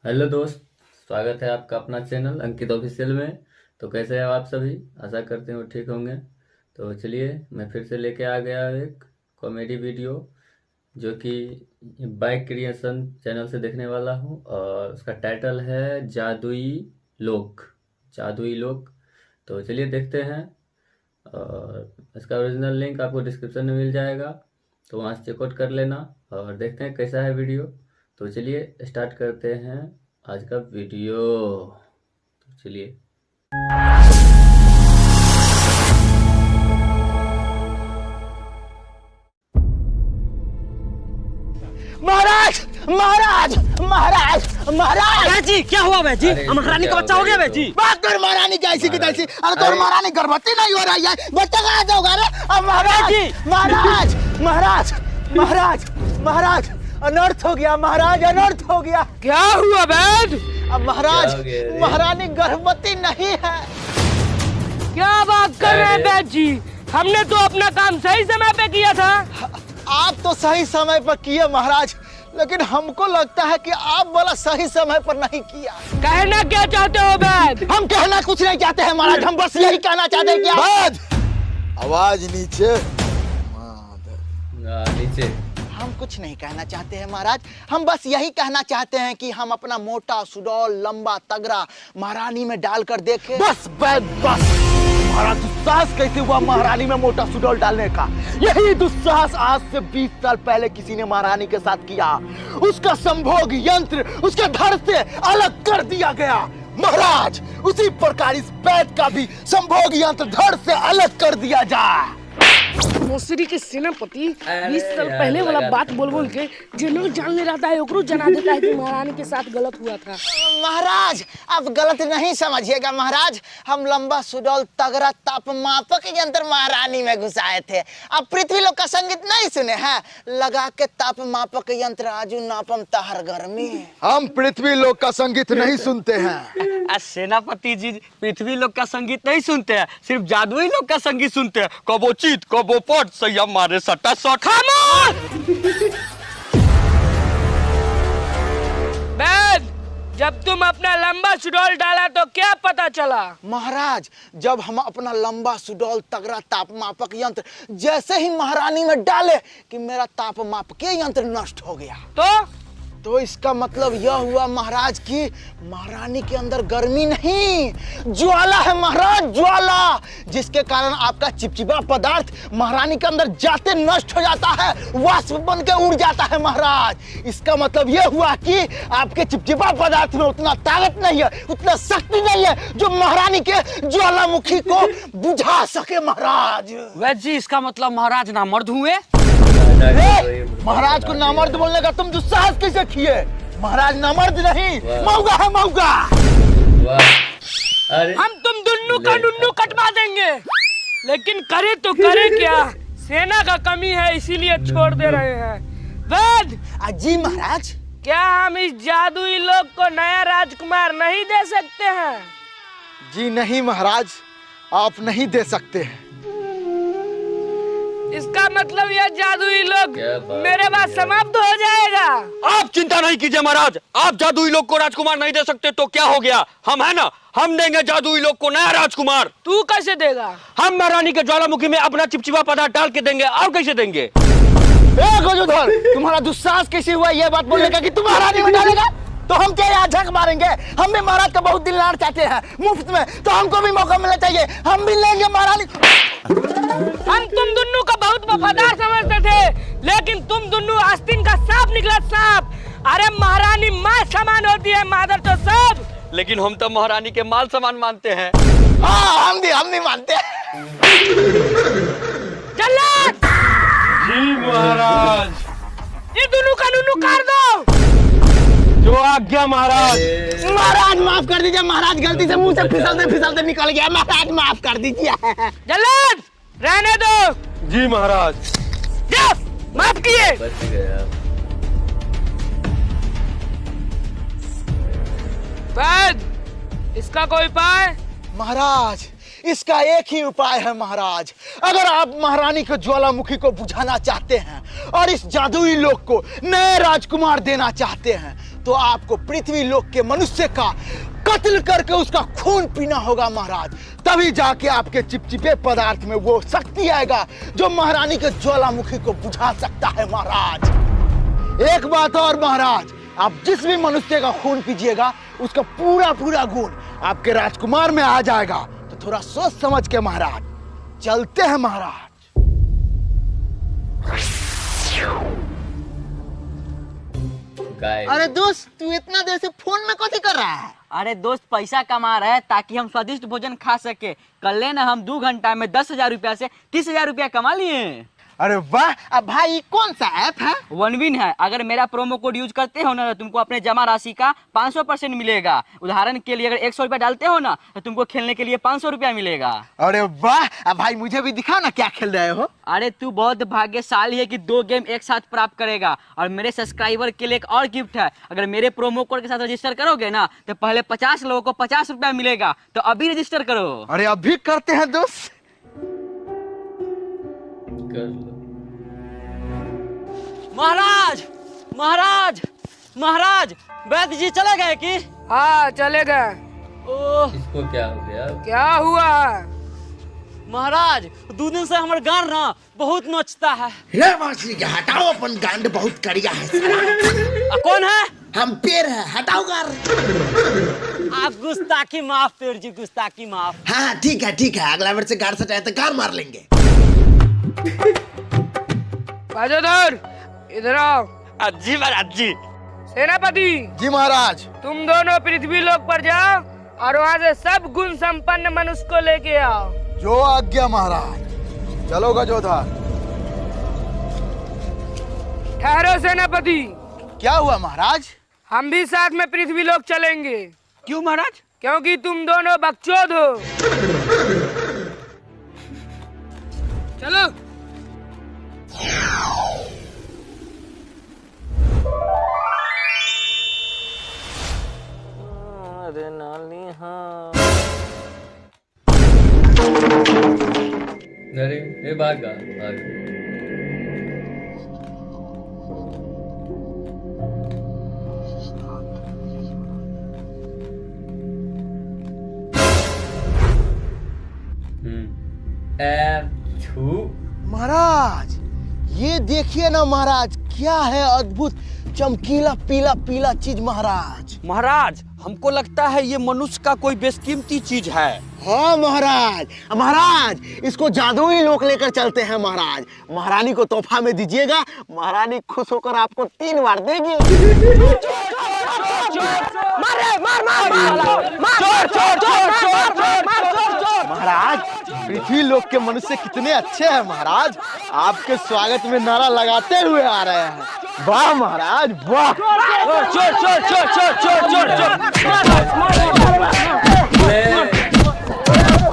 Hello दोस्त, स्वागत है आपका अपना चैनल अंकित ऑफिशियल में। तो कैसे हैं आप सभी? आशा करते हैं ठीक होंगे। तो चलिए, मैं फिर से लेके आ गया एक कॉमेडी वीडियो जो कि बाइक क्रिएशन चैनल से देखने वाला हूं, और उसका टाइटल है जादुई लोक। जादुई लोक। तो चलिए देखते हैं, और इसका ओरिजिनल लिंक आपको डिस्क्रिप्शन में मिल जाएगा, तो वहाँ से चेकआउट कर लेना और देखते हैं कैसा है वीडियो। तो चलिए स्टार्ट करते हैं आज का वीडियो। तो चलिए। महाराज महाराज महाराज महाराज बेजी क्या हुआ बेजी? महारानी का बच्चा हो गया बेजी? बात कर महारानी की ऐसी की तैसी। अरे तो महारानी गर्भवती नहीं हो रही है, बच्चा कहाँ से होगा? अब महाराज महाराज महाराज महाराज महाराज अनर्थ हो गया, महाराज अनर्थ हो गया। क्या हुआ बेद? अब महाराज महारानी गर्भवती नहीं है। क्या बात कर रहे हैं बेजी? हमने तो अपना काम सही समय पे किया था। आप तो सही समय पर किए महाराज, लेकिन हमको लगता है कि आप वाला सही समय पर नहीं किया। कहना क्या चाहते हो बेद? हम कहना कुछ नहीं चाहते हैं महाराज, हम बस यही कहना चाहते हैं कि बाद आवाज नीचे नीचे। हम कुछ नहीं कहना चाहते हैं महाराज, हम बस यही कहना चाहते हैं कि हम अपना मोटा सुडौल लंबा तगड़ा महारानी में डालकर देखें। बस बस हमारा दुस्साहस कैसे हुआ महारानी में मोटा सुडौल डालने का? यही दुस्साहस आज से 20 साल पहले किसी ने महारानी के साथ किया। उसका संभोग यंत्र उसके धड़ से अलग कर दिया गया। महाराज उसी प्रकार इस वैद का भी संभोग यंत्र धड़ से अलग कर दिया जाए। मोसरी के सेनापति 20 साल पहले वाला बात बोल बोल के जो लोग जान ले रहता है ओकरो जना देता है कि महारानी के साथ गलत हुआ था। महाराज आप गलत नहीं समझिएगा महाराज, हम लंबा सुडौल तगड़ा तापमापक यंत्र महारानी में घुसाए थे। अब पृथ्वी लोक का संगीत नहीं सुने हैं? लगा के तापमापक यंत्र आजू नापम तहर गर्मी। हम पृथ्वी लोक का संगीत नहीं सुनते हैं। सेनापति जी पृथ्वी लोक का संगीत नहीं सुनते हैं, सिर्फ जादुई लोक का संगीत सुनते हैं। कबो चीत कबो पट सही हमारे सट्टा सट। बेद, जब तुम अपना लंबा सुडौल डाला तो क्या पता चला? महाराज जब हम अपना लंबा सुडौल तगड़ा तापमापक यंत्र जैसे ही महारानी में डाले कि मेरा तापमापकीय यंत्र नष्ट हो गया। तो इसका मतलब यह हुआ महाराज कि महारानी के अंदर गर्मी नहीं ज्वाला है महाराज, ज्वाला, जिसके कारण आपका चिपचिपा पदार्थ महारानी के अंदर जाते नष्ट हो जाता है, वाष्प बन के उड़ जाता है महाराज। इसका मतलब यह हुआ कि आपके चिपचिपा पदार्थ में उतना ताकत नहीं है, उतना शक्ति नहीं है जो महारानी के ज्वालामुखी को बुझा सके महाराज। वैद जी इसका मतलब महाराज नामर्द हुए? महाराज को नामर्द बोलने का तुम दुस्साहस कैसे किए? महाराज नामर्द नहीं, मौगा है मौगा। हम तुम दुन्नू का नुन्नू कटवा देंगे, लेकिन करे तो करे क्या? सेना का कमी है इसीलिए छोड़ दे रहे हैं। वैद जी महाराज, क्या हम इस जादुई लोक को नया राजकुमार नहीं दे सकते हैं? जी नहीं महाराज, आप नहीं दे सकते हैं। इसका मतलब यह जादुई लोक मेरे बाद समाप्त हो जाएगा। आप चिंता नहीं कीजिए महाराज, आप जादुई लोक को राजकुमार नहीं दे सकते तो क्या हो गया? हम है ना, हम देंगे जादुई लोक को नया राजकुमार। तू कैसे देगा? हम महारानी के ज्वालामुखी में अपना चिपचिपा पदार्थ डाल के देंगे। और कैसे देंगे? गजोधर, तुम्हारा दुस्साहस कैसे हुआ यह बात बोलने का कि तुम महारानी में डालेगा? तो हम क्या यहाँ झक मारेंगे? हम भी महाराज का बहुत दिल लाड़ चाहते हैं मुफ्त में, तो हमको भी मौका मिलना चाहिए, हम भी लेंगे महारानी। हम तुम दोनों का बहुत वफादार समझते थे, लेकिन तुम दोनों आस्तीन का सांप निकला सांप। अरे महारानी माँ समान होती है मादर तो सब, लेकिन हम तो महारानी के माल सामान मानते हैं। हाँ हम भी मानते हैं। जल्लाद जी महाराज। ये दोनों का नुन्नू काट दो। जो आज्ञा महाराज। महाराज माफ कर दीजिए, महाराज गलती से मुंह से फिसलते निकल गया, महाराज माफ कर दीजिए। जल्लाद रहने दो। जी महाराज। जाओ, माफ किए। बच गया। वैद, इसका कोई उपाय? महाराज इसका एक ही उपाय है महाराज, अगर आप महारानी के ज्वालामुखी को बुझाना चाहते हैं और इस जादुई लोक को नए राजकुमार देना चाहते हैं तो आपको पृथ्वी लोक के मनुष्य का कत्ल करके उसका खून पीना होगा महाराज। तभी जाके आपके चिपचिपे पदार्थ में वो शक्ति आएगा जो महारानी के ज्वालामुखी को बुझा सकता है महाराज। एक बात और महाराज, आप जिस भी मनुष्य का खून पीजिएगा उसका पूरा पूरा गुण आपके राजकुमार में आ जाएगा। तो थोड़ा सोच समझ के महाराज चलते हैं महाराज। अरे दोस्त, तू इतना देर से फोन में कथी कर रहा है? अरे दोस्त, पैसा कमा रहा है ताकि हम स्वादिष्ट भोजन खा सके। कल ना हम 2 घंटा में 10,000 रुपया से 30,000 रुपया कमा लिए। अरे वाह! अब भाई कौन सा ऐप है? OneWin है। अगर मेरा प्रोमो कोड यूज करते हो ना तो तुमको अपने जमा राशि का 500% मिलेगा। उदाहरण के लिए अगर 100 रुपया डालते हो ना तो तुमको खेलने के लिए 500 रुपया मिलेगा। अरे वाह! अब भाई मुझे भी दिखाओ ना क्या खेल रहे हो। अरे तू बहुत भाग्यशाली है कि 2 गेम एक साथ प्राप्त करेगा। और मेरे सब्सक्राइबर के लिए एक और गिफ्ट है। अगर मेरे प्रोमो कोड के साथ रजिस्टर करोगे ना तो पहले 50 लोगों को 50 रुपया मिलेगा। तो अभी रजिस्टर करो। अरे अभी करते हैं दोस्त। कर लो। महाराज महाराज महाराज, वैद्य जी चले गए कि? हाँ चले गए। ओह इसको क्या हो गया? क्या हुआ? महाराज, 2 दिन से हमारे गांड ना बहुत नोचता है। रे वासी के हटाओ, अपन गांड बहुत कड़िया है। कौन है? हम पेड़ है, हटाओ गार। आप गुस्ताखी माफ पेड़ जी, गुस्ताखी माफ। हाँ ठीक है, अगला बार से गार सटाए तो गार मार लेंगे। बाजोदर इधर आओ। जी महाराज जी। सेनापति जी महाराज। तुम दोनों पृथ्वी लोक पर जाओ और वहाँ से सब गुण संपन्न मनुष्य को लेके आओ। जो आज्ञा महाराज। चलो गजोधर। ठहरो सेनापति। क्या हुआ महाराज? हम भी साथ में पृथ्वी लोक चलेंगे। क्यों महाराज? क्योंकि तुम दोनों बकचोद हो। चलो। अरे नाली हाँ। अरे ये भागा भागा। महाराज ये देखिए ना महाराज, क्या है अद्भुत चमकीला पीला पीला चीज महाराज। महाराज, हमको लगता है ये मनुष्य का कोई बेशकीमती चीज है। हाँ महाराज। महाराज इसको जादुई लोक लेकर चलते हैं महाराज। महारानी को तोहफा में दीजिएगा, महारानी खुश होकर आपको 3 बार देगी। महाराज पृथ्वी लोक के मनुष्य कितने अच्छे हैं महाराज, आपके स्वागत में नारा लगाते हुए आ रहे हैं। वाह महाराज वाह। चोर चोर चोर चोर चोर चोर चोर।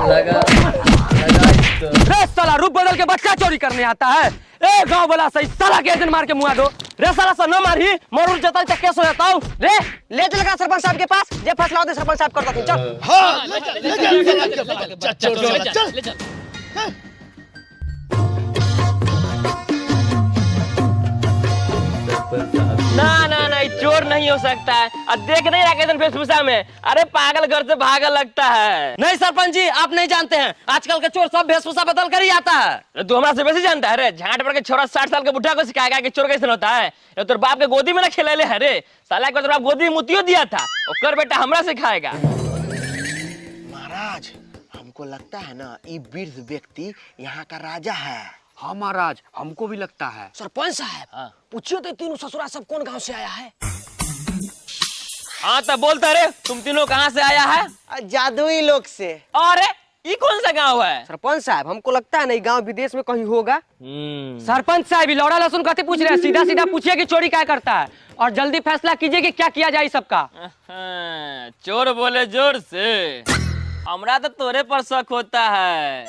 लगा इसको। रे साला, रूप बदल के बच्चा चोरी करने आता है। ए गांव वाला सही साला के दिन मार के मुआ दो। रे साला सा न मारी, मरूर जता तक केस हो जाता हूं। रे ले चल का सरपंच साहब के पास, जे फैसला होते सरपंच साहब करता। चल। हाँ चल। ना ना ना, चोर नहीं हो सकता है। अब देख नहीं रहा कैसे वेशभूषा में। अरे पागल घर से भागा लगता है। नहीं सरपंच जी, आप नहीं जानते हैं, आजकल के चोर सब वेशभूषा बदल कर ही आता है। तू हमारा से बेसी जानता है रे। झाट पड़ के छोरा 60 साल के बुढ़ा को सिखाएगा कि चोर कैसे होता है। ये तो बाप के गोदी में ना खिलाले है रे साला। को तो बाप गोदी में मुतियो दिया था, और बेटा हमरा सिखाएगा। महाराज हमको लगता है ना ये वृद्ध व्यक्ति यहाँ का राजा है। हाँ महाराज, हमको भी लगता है। सरपंच साहब पूछियो तो तीनों ससुरा सब कौन गांव से आया है। हाँ तो बोलता रे, तुम तीनों कहाँ से आया है? जादुई लोक से। अरे ये कौन सा गांव है? सरपंच साहब, हमको लगता है ना गांव विदेश में कहीं होगा। सरपंच साहब लौड़ा लहसुन कहते पूछ रहे हैं। सीधा सीधा पूछिए कि चोरी क्या करता है, और जल्दी फैसला कीजिए कि क्या किया जाए सबका। चोर बोले जोर से, हमरा तो तोरे पर शक होता है।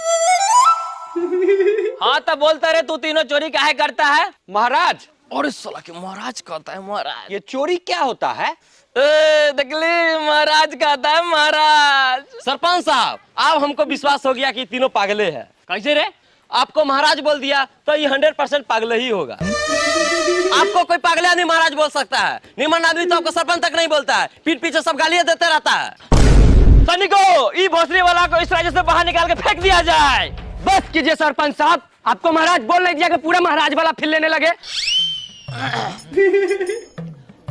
हाँ तो बोलता रे, तू तीनों चोरी काहे करता है? महाराज। और साला के महाराज कहता है महाराज। ये चोरी क्या होता है? देखली महाराज कहता है महाराज। सरपंच साहब अब हमको विश्वास हो गया कि तीनों पागले हैं। कैसे रे? आपको महाराज बोल दिया तो ये 100% पागल ही होगा। आपको कोई पागल आदमी महाराज बोल सकता है, निमन आदमी तो आपको सरपंच तक नहीं बोलता है, पीठ पीछे सब गालियां देते रहता है। सैनिकों, ई भोसड़ी वाला को इस राज्य से बाहर निकाल के फेंक दिया जाए। बस कीजिए सरपंच साहब, आपको महाराज बोल नहीं दिया कि पूरे महाराज वाला फील लेने लगे।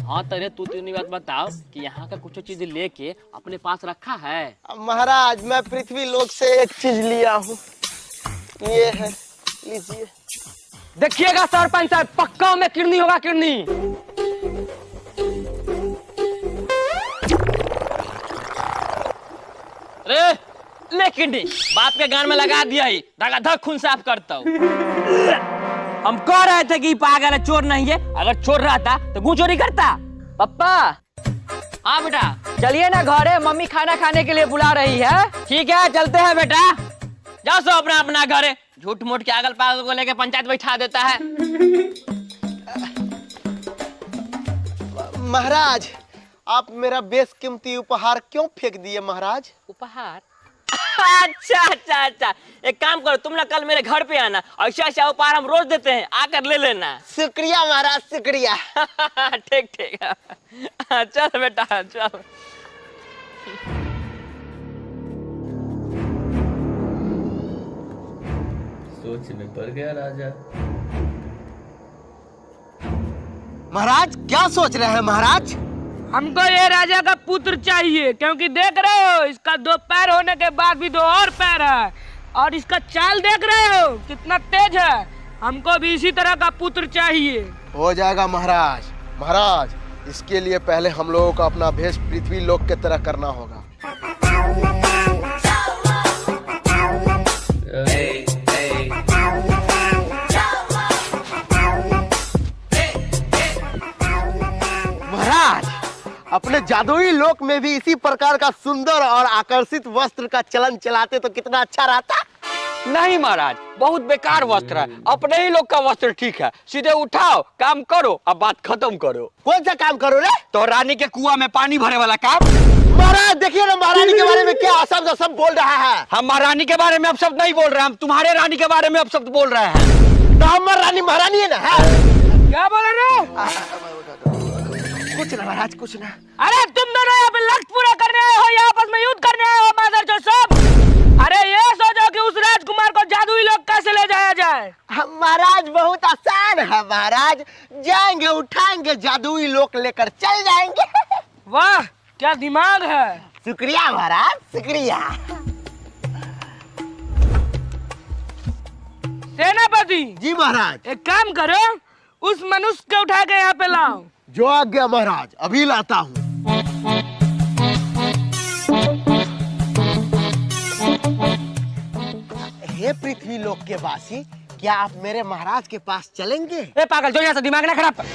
हाँ तरे तू तीन बात बताओ कि यहाँ का कुछ चीज लेके अपने पास रखा है। महाराज मैं पृथ्वी लोक से एक चीज लिया हूँ, ये है, लीजिए। देखिएगा सरपंच साहब, पक्का में किडनी होगा, किडनी। अरे ले किडनी, बाप के गान में लगा दिया ही, धक खून साफ करता हूँ। हम कह रहे थे कि पागल है, चोर नहीं है। अगर चोर रहता तो क्यों चोरी करता? पप्पा। हाँ बेटा। चलिए ना घरे, मम्मी खाना खाने के लिए बुला रही है। ठीक है चलते हैं बेटा, जाओ सो अपना अपना घरे। झूठ मूठ के अगल पागल को लेके पंचायत बैठा देता है। महाराज आप मेरा बेशकीमती उपहार क्यों फेंक दिए महाराज? उपहार? अच्छा अच्छा अच्छा, एक काम करो, तुम ना कल मेरे घर पे आना, ऐसा ऐसा उपहार हम रोज देते हैं, आकर ले लेना। शुक्रिया महाराज, शुक्रिया। ठीक ठीक, चल बेटा चल। सोच में पड़ गया राजा। महाराज क्या सोच रहे हैं महाराज? हमको ये राजा का पुत्र चाहिए, क्योंकि देख रहे हो इसका 2 पैर होने के बाद भी 2 और पैर है, और इसका चाल देख रहे हो कितना तेज है। हमको भी इसी तरह का पुत्र चाहिए। हो जाएगा महाराज। महाराज इसके लिए पहले हम लोगों को अपना भेष पृथ्वी लोक के तरह करना होगा। महाराज अपने जादुई लोक में भी इसी प्रकार का सुंदर और आकर्षित वस्त्र का चलन चलाते तो कितना अच्छा रहता। नहीं महाराज, बहुत बेकार वस्त्र है, अपने ही लोग का वस्त्र ठीक है। सीधे उठाओ, काम करो, अब बात खत्म करो। कौन सा काम करो रे? तो रानी के कुआं में पानी भरे वाला काम। महाराज देखिए ना महारानी के बारे में क्या सब बोल रहा है। हम महारानी के बारे में अब शब्द नहीं बोल रहे, हम तुम्हारे रानी के बारे में अब शब्द बोल रहे हैं। तो हमारी रानी महारानी है ना? क्या बोल रहे हो? कुछ ना महाराज, कुछ ना। अरे तुम दोनों यहाँ पे लक्ष्य पूरा करने आए हो या आपस में युद्ध करने आए हो मादर जो सब? अरे ये सोचो कि उस राजकुमार को जादुई लोक कैसे ले जाया जाए। महाराज बहुत आसान है महाराज, जाएंगे उठाएंगे जादुई लोक लेकर चल जाएंगे। वाह क्या दिमाग है। शुक्रिया महाराज, शुक्रिया। सेनापति जी महाराज। एक काम करो, उस मनुष्य को उठा के यहाँ पे लाओ। जो आज्ञा महाराज, अभी लाता हूँ। हे पृथ्वी लोक के वासी, क्या आप मेरे महाराज के पास चलेंगे? ए पागल, जो यहाँ से दिमाग ना खराब कर।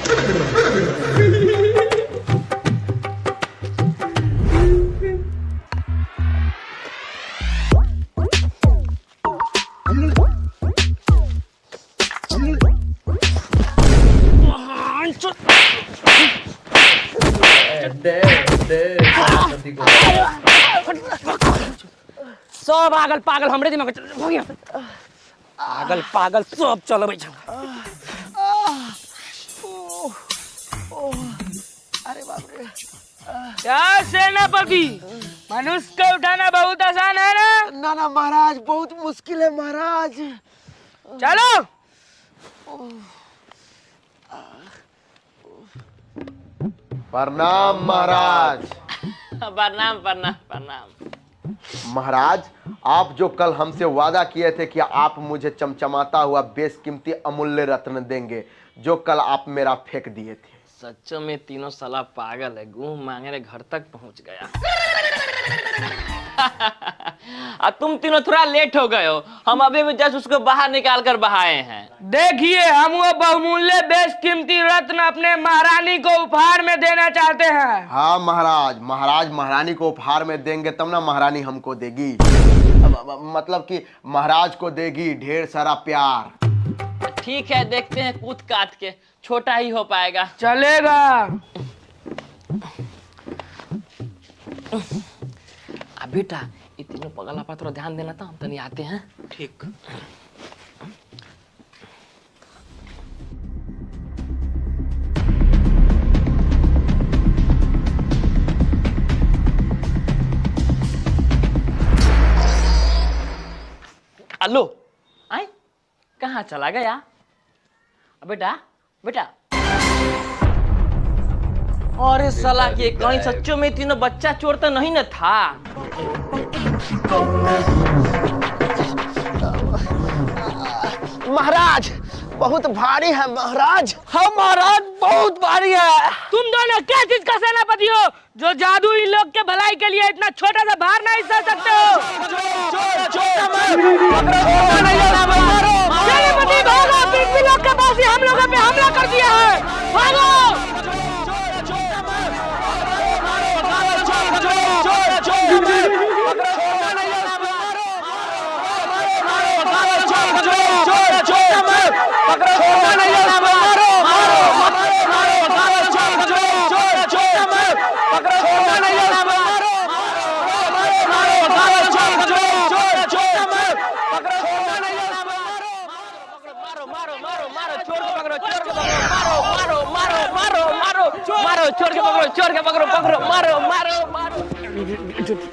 सब पागल पागल हमरे दिमाग में चल गया। पागल पागल सब चलो भाई। क्या सेनापति, मनुष्य को उठाना बहुत आसान है ना? ना ना महाराज, बहुत मुश्किल है महाराज। चलो। प्रणाम महाराज। प्रणाम प्रणाम प्रणाम। महाराज आप जो कल हमसे वादा किए थे कि आप मुझे चमचमाता हुआ बेशकीमती अमूल्य रत्न देंगे, जो कल आप मेरा फेंक दिए थे। सच्चों में तीनों साला पागल है, गुह मांगे घर तक पहुंच गया। तुम तीनों थोड़ा लेट हो गए हो, हम अभी भी जस्ट उसको बाहर निकाल कर बहाए हैं। देखिए हम वो बहुमूल्य बेशकीमती रत्न अपने महारानी को उपहार में देना चाहते हैं। हाँ महाराज, महाराज महारानी को उपहार में देंगे तब ना महारानी हमको देगी। मतलब कि महाराज को देगी ढेर सारा प्यार। ठीक है, देखते हैं कूद काट के, छोटा ही हो पाएगा। चलेगा। अब बेटा ये तीनों पगला पर थोड़ा ध्यान देना था, हम तो नहीं आते हैं। ठीक। अल्लो आए कहाँ चला गया बेटा बेटा। अरे साला ये कहीं सच्चों में तीनों बच्चा चोर तो नहीं न था। महाराज बहुत भारी है महाराज। हाँ महाराज बहुत भारी है। तुम दोनों क्या चीज का सेनापति हो जो जादू इन लोग के भलाई के लिए इतना छोटा सा भार नहीं सह सकते हो? सेनापति भागो, पिंपी लोग के पास ही हम लोगों पे हमला कर दिया है, भागो। चोर के पकड़ो पकड़ो मारो मारो मारो।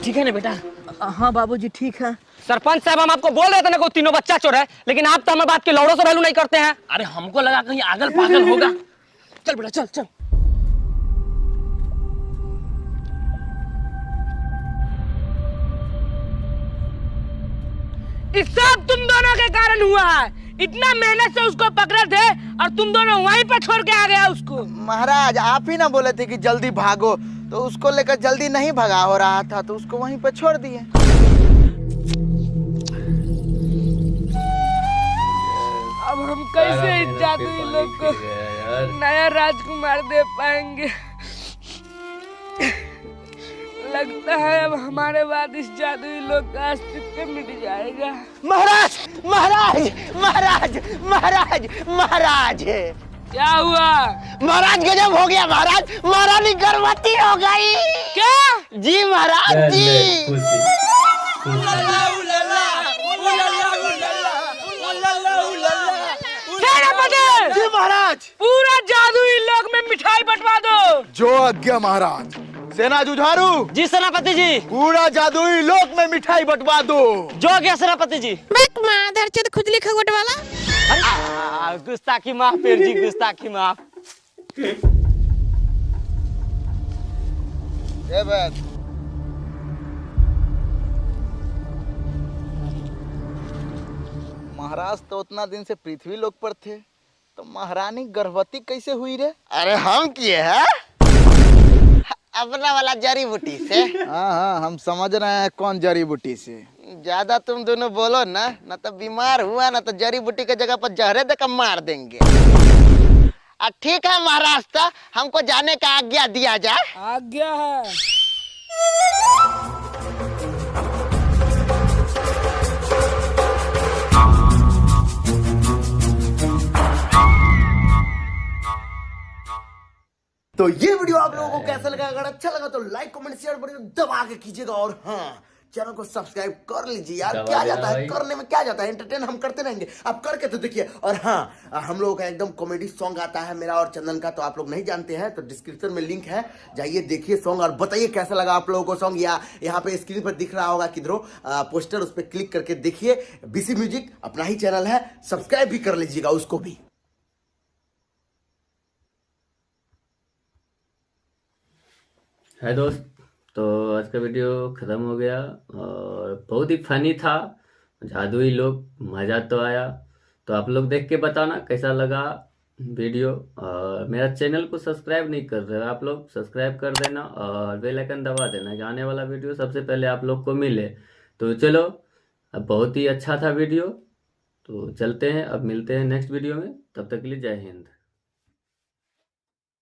ठीक है ना बेटा? हाँ बाबूजी ठीक है। सरपंच साहब हम आपको बोल रहे थे ना कि तीनों बच्चा चोर है, लेकिन आप तो हमारे बात के लौड़ों से वैल्यू नहीं करते हैं। अरे हमको लगा कहीं आगल पागल होगा। चल बेटा चल चल। इस सब तुम दोनों के कारण हुआ है। इतना मेहनत से उसको पकड़े थे और तुम दोनों वहीं पर छोड़ के आ गया उसको। महाराज आप ही ना बोले थे कि जल्दी भागो, तो उसको लेकर जल्दी नहीं भगा हो रहा था तो उसको वहीं पर छोड़ दिए। अब हम कैसे इस जादुई लोग को नया राजकुमार दे पाएंगे? लगता है अब हमारे बाद इस जादुई लोग का अस्तित्व मिट जाएगा। महाराज महाराज महाराज महाराज महाराज क्या हुआ? महाराज गजब हो गया महाराज, महारानी गर्भवती हो गई। क्या? जी महाराज जी। सेनापति जी महाराज। पूरा जादुई लोग में मिठाई बंटवा दो। जो आज्ञा महाराज। सेना जुझारू। जी सेनापति जी। पूरा जादुई लोक में मिठाई बंटवा दो। जो गया सेनापति जी। खुजली खगोट वाला। गुस्ताखी माफ पीर जी, गुस्ताखी माफ। महाराज तो उतना दिन से पृथ्वी लोक पर थे, तो महारानी गर्भवती कैसे हुई रे? अरे हम किए हैं अपना वाला जड़ी बूटी से। हाँ हाँ हम समझ रहे हैं कौन जड़ी बूटी से। ज्यादा तुम दोनों बोलो ना, न तो बीमार हुआ ना तो जड़ी बूटी के जगह पर जहरे देकर मार देंगे। ठीक है महाराज, तो हमको जाने का आज्ञा दिया जाए। आज्ञा है। तो ये वीडियो आप लोगों को कैसा लगा? अगर अच्छा लगा तो लाइक कमेंट शेयर बटन दबा के कीजिएगा, और हाँ चैनल को सब्सक्राइब कर लीजिए यार। क्या जाता है करने में, क्या जाता है, एंटरटेन हम करते रहेंगे, आप करके तो देखिए। और हाँ हम लोगों का एकदम कॉमेडी सॉन्ग आता है मेरा और चंदन का, तो आप लोग नहीं जानते हैं तो डिस्क्रिप्शन में लिंक है, जाइए देखिए सॉन्ग और बताइए कैसा लगा आप लोगों को सॉन्ग। या यहाँ पे स्क्रीन पर दिख रहा होगा किधरों पोस्टर, उस पर क्लिक करके देखिए। बीसी म्यूजिक अपना ही चैनल है, सब्सक्राइब भी कर लीजिएगा उसको भी। है दोस्त, तो आज का वीडियो ख़त्म हो गया और बहुत ही फनी था, जादुई लोग, मज़ा तो आया। तो आप लोग देख के बताना कैसा लगा वीडियो। और मेरा चैनल को सब्सक्राइब नहीं कर रहे आप लोग, सब्सक्राइब कर देना और बेल आइकन दबा देना कि आने वाला वीडियो सबसे पहले आप लोग को मिले। तो चलो, अब बहुत ही अच्छा था वीडियो, तो चलते हैं, अब मिलते हैं नेक्स्ट वीडियो में। तब तक के लिए जय हिंद।